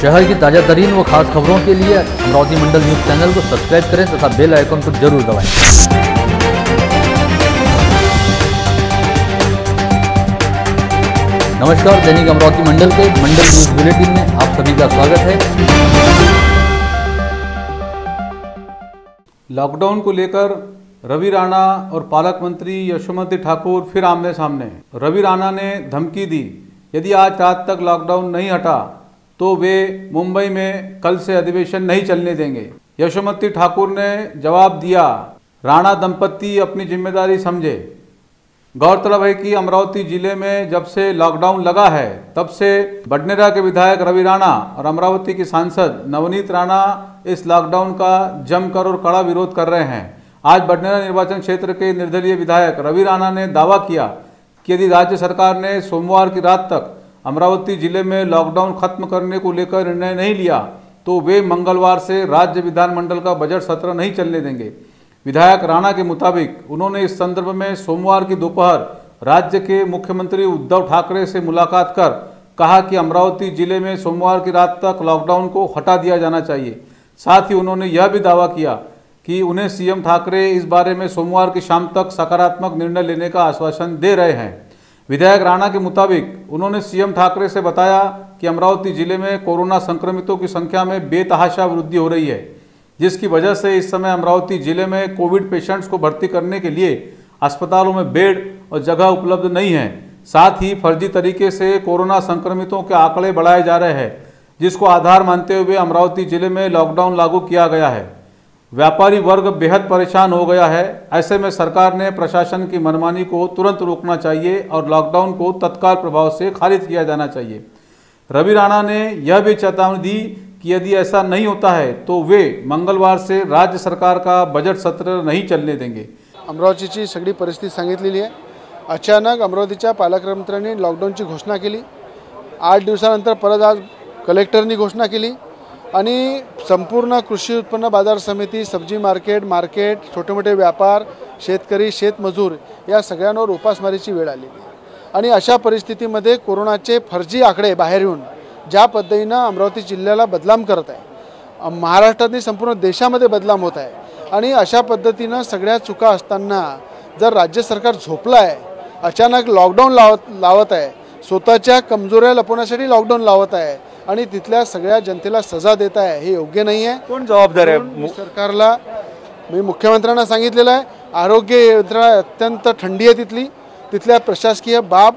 शहर की ताजा तरीन व खास खबरों के लिए अमरावती मंडल न्यूज चैनल को सब्सक्राइब करें तथा बेल आइकन को जरूर दबाएं। नमस्कार, दैनिक अमरावती मंडल के मंडल न्यूज बुलेटिन में आप सभी का स्वागत है। लॉकडाउन को लेकर रवि राणा और पालक मंत्री यशोमती ठाकुर फिर आमने सामने। रवि राणा ने धमकी दी, यदि आज रात तक लॉकडाउन नहीं हटा तो वे मुंबई में कल से अधिवेशन नहीं चलने देंगे। यशोमती ठाकुर ने जवाब दिया, राणा दंपति अपनी जिम्मेदारी समझे। गौरतलब है कि अमरावती जिले में जब से लॉकडाउन लगा है तब से बडनेरा के विधायक रवि राणा और अमरावती की सांसद नवनीत राणा इस लॉकडाउन का जमकर और कड़ा विरोध कर रहे हैं। आज बडनेरा निर्वाचन क्षेत्र के निर्दलीय विधायक रवि राणा ने दावा किया कि यदि राज्य सरकार ने सोमवार की रात तक अमरावती जिले में लॉकडाउन खत्म करने को लेकर निर्णय नहीं लिया तो वे मंगलवार से राज्य विधानमंडल का बजट सत्र नहीं चलने देंगे। विधायक राणा के मुताबिक उन्होंने इस संदर्भ में सोमवार की दोपहर राज्य के मुख्यमंत्री उद्धव ठाकरे से मुलाकात कर कहा कि अमरावती जिले में सोमवार की रात तक लॉकडाउन को हटा दिया जाना चाहिए। साथ ही उन्होंने यह भी दावा किया कि उन्हें सीएम ठाकरे इस बारे में सोमवार की शाम तक सकारात्मक निर्णय लेने का आश्वासन दे रहे हैं। विधायक राणा के मुताबिक उन्होंने सीएम ठाकरे से बताया कि अमरावती जिले में कोरोना संक्रमितों की संख्या में बेतहाशा वृद्धि हो रही है, जिसकी वजह से इस समय अमरावती जिले में कोविड पेशेंट्स को भर्ती करने के लिए अस्पतालों में बेड और जगह उपलब्ध नहीं है। साथ ही फर्जी तरीके से कोरोना संक्रमितों के आंकड़े बढ़ाए जा रहे हैं, जिसको आधार मानते हुए अमरावती जिले में लॉकडाउन लागू किया गया है। व्यापारी वर्ग बेहद परेशान हो गया है। ऐसे में सरकार ने प्रशासन की मनमानी को तुरंत रोकना चाहिए और लॉकडाउन को तत्काल प्रभाव से खारिज किया जाना चाहिए। रवि राणा ने यह भी चेतावनी दी कि यदि ऐसा नहीं होता है तो वे मंगलवार से राज्य सरकार का बजट सत्र नहीं चलने देंगे। अमरावतीची सगळी परिस्थिती सांगितलेली आहे। अचानक अमरावतीच्या पालकमंत्र्यांनी लॉकडाऊनची घोषणा केली। 8 दिवसानंतर परत आज कलेक्टरनी घोषणा केली आणि संपूर्ण कृषी उत्पन्न बाजार समिती, सब्जी मार्केट, छोटे मोठे व्यापार, शेतकरी, शेतमजूर या सगळ्यांवर उपासमारीची वेळ आली आणि अशा परिस्थितीमध्ये कोरोनाचे फर्जी आकडे बाहेर येऊन ज्या पद्धतीने अमरावती जिल्ह्याला बदनाम करत आहे, महाराष्ट्रातही संपूर्ण देशामध्ये बदनाम होत आहे आणि अशा पद्धतीने सगळ्या चुका असताना जर राज्य सरकार झोपलं आहे, अचानक लॉकडाऊन लावत आहे, स्वतःच्या कमजोऱ्या लपवण्यासाठी लॉकडाऊन लावत आहे आणि तिथल्या सगळ्या जनतेला सजा देत आहे, हे योग्य नाही आहे। कोण जबाबदार आहे? सरकारला मी मुख्यमंत्र्यांना सांगितलेलं आहे। आरोग्य यंत्रणा अत्यंत ठंडी आहे, तिथल्या प्रशासकीय बाब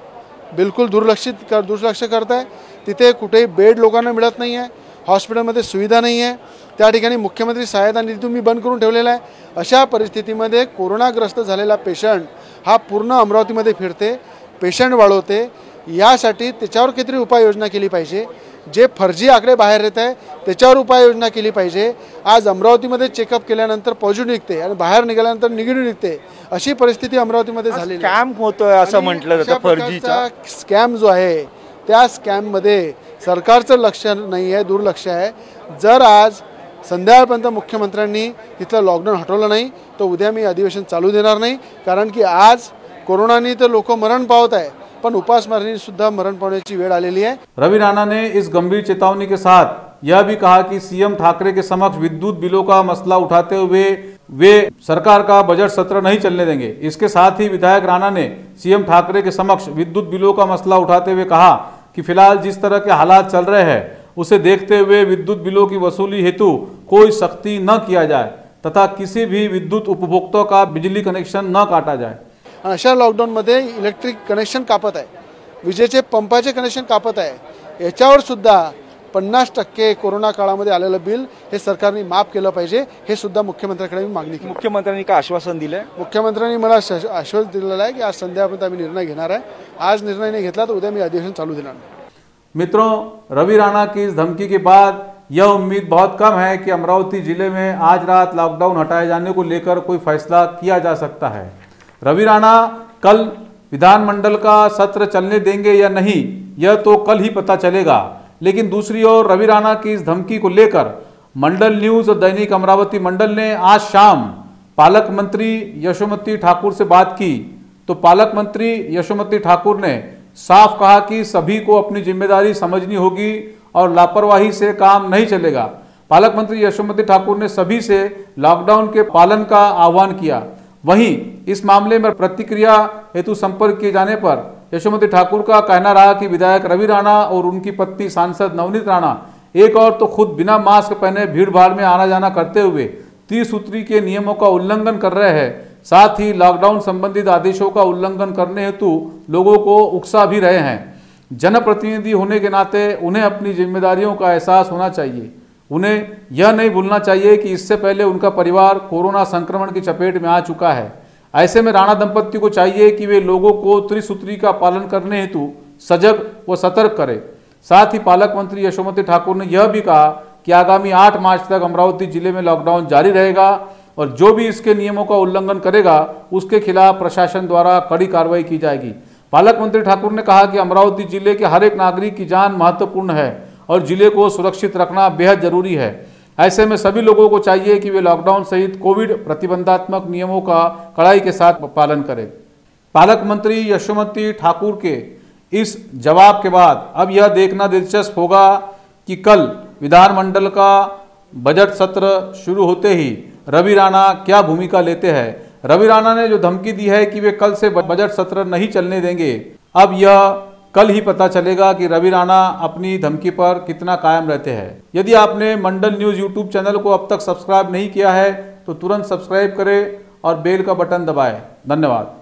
बिलकुल दुर्लक्ष करत आहे। तिथे कुठेही बेड लोकांना मिळत नाही आहे, हॉस्पिटलमध्ये सुविधा नाही आहे, त्या ठिकाणी मुख्यमंत्री सहायता निधी तुम्ही बंद करून ठेवलेला आहे। अशा परिस्थितीमध्ये कोरोनाग्रस्त झालेला पेशंट हा पूर्ण अमरावतीमध्ये फिरते, पेशंट वाढवते। यासाठी त्याच्यावर काहीतरी उपाययोजना केली पाहिजे। जे फर्जी आकडे बाहेर येत आहे त्याच्यावर उपाययोजना केली पाहिजे। आज अमरावतीमध्ये चेकअप केल्यानंतर पॉझिटिव्ह निघते आणि बाहेर निघाल्यानंतर निगेटिव्ह निघते, अशी परिस्थिती अमरावतीमध्ये झालेली आहे। स्कॅम होतोय असं म्हटलं जातं। फर्जीचा स्कॅम जो आहे त्या स्कॅममध्ये सरकारचं लक्ष नाही आहे, दुर्लक्ष आहे। जर आज संध्याकाळपर्यंत मुख्यमंत्र्यांनी तिथलं लॉकडाऊन हटवलं नाही तर उद्या मी अधिवेशन चालू देणार नाही, कारण की आज कोरोनाने तर लोक मरण पावत आहे पण उपासमारीने सुद्धा मरण पावण्याची वेळ आलेली है। रवि राणा ने इस गंभीर चेतावनी के साथ यह भी कहा कि सीएम ठाकरे के समक्ष विद्युत बिलों का मसला उठाते हुए वे सरकार का बजट सत्र नहीं चलने देंगे। इसके साथ ही विधायक राणा ने सीएम ठाकरे के समक्ष विद्युत बिलों का मसला उठाते हुए कहा कि फिलहाल जिस तरह के हालात चल रहे हैं उसे देखते हुए विद्युत बिलों की वसूली हेतु कोई सख्ती न किया जाए तथा किसी भी विद्युत उपभोक्ता का बिजली कनेक्शन न काटा जाए। अशा लॉकडाऊनमध्ये इलेक्ट्रिक कनेक्शन कापत आहे, विजेचे पंपाचे कनेक्शन कापत आहे। याच्यावर सुद्धा 50% कोरोना काळामध्ये आलेलं बिल हे सरकारने माफ केलं पाहिजे, हे सुद्धा मुख्यमंत्र्यांकडे मागणी केली। मुख्यमंत्र्यांनी काय आश्वासन दिलंय? मुख्यमंत्र्यांनी मला आश्वासन दिलेलं आहे की आज संध्याकाळपर्यंत आम्ही निर्णय घेणार आहे। आज निर्णय नहीं घेतला तो उद्या मी अधिवेशन चालू देणार। मित्रों, रवि राणा की इस धमकी के बाद यह उम्मीद बहुत कम है कि अमरावती जिले में आज रात लॉकडाउन हटाए जाने को लेकर कोई फैसला किया जा सकता है। रवि राणा कल विधानमंडल का सत्र चलने देंगे या नहीं, यह तो कल ही पता चलेगा। लेकिन दूसरी ओर रवि राणा की इस धमकी को लेकर मंडल न्यूज और दैनिक अमरावती मंडल ने आज शाम पालक मंत्री यशोमती ठाकुर से बात की तो पालक मंत्री यशोमती ठाकुर ने साफ कहा कि सभी को अपनी जिम्मेदारी समझनी होगी और लापरवाही से काम नहीं चलेगा। पालक मंत्री यशोमती ठाकुर ने सभी से लॉकडाउन के पालन का आह्वान किया। वहीं इस मामले में प्रतिक्रिया हेतु संपर्क किए जाने पर यशोमती ठाकुर का कहना रहा कि विधायक रवि राणा और उनकी पत्नी सांसद नवनीत राणा एक और तो खुद बिना मास्क पहने भीड़ भाड़ में आना जाना करते हुए त्रिसूत्री के नियमों का उल्लंघन कर रहे हैं, साथ ही लॉकडाउन संबंधित आदेशों का उल्लंघन करने हेतु लोगों को उकसा भी रहे हैं। जनप्रतिनिधि होने के नाते उन्हें अपनी जिम्मेदारियों का एहसास होना चाहिए। उन्हें यह नहीं भूलना चाहिए कि इससे पहले उनका परिवार कोरोना संक्रमण की चपेट में आ चुका है। ऐसे में राणा दंपत्ति को चाहिए कि वे लोगों को त्रिसूत्री का पालन करने हेतु सजग व सतर्क करें। साथ ही पालक मंत्री यशोमती ठाकुर ने यह भी कहा कि आगामी 8 मार्च तक अमरावती जिले में लॉकडाउन जारी रहेगा और जो भी इसके नियमों का उल्लंघन करेगा उसके खिलाफ प्रशासन द्वारा कड़ी कार्रवाई की जाएगी। पालक मंत्री ठाकुर ने कहा कि अमरावती जिले के हर एक नागरिक की जान महत्वपूर्ण है और जिले को सुरक्षित रखना बेहद जरूरी है। ऐसे में सभी लोगों को चाहिए कि वे लॉकडाउन सहित कोविड प्रतिबंधात्मक नियमों का कड़ाई के साथ पालन करें। पालक मंत्री यशोमती ठाकुर के इस जवाब के बाद अब यह देखना दिलचस्प होगा कि कल विधानमंडल का बजट सत्र शुरू होते ही रवि राणा क्या भूमिका लेते हैं। रवि राणा ने जो धमकी दी है कि वे कल से बजट सत्र नहीं चलने देंगे, अब यह कल ही पता चलेगा कि रवि राणा अपनी धमकी पर कितना कायम रहते हैं। यदि आपने मंडल न्यूज़ यूट्यूब चैनल को अब तक सब्सक्राइब नहीं किया है तो तुरंत सब्सक्राइब करें और बेल का बटन दबाएं। धन्यवाद।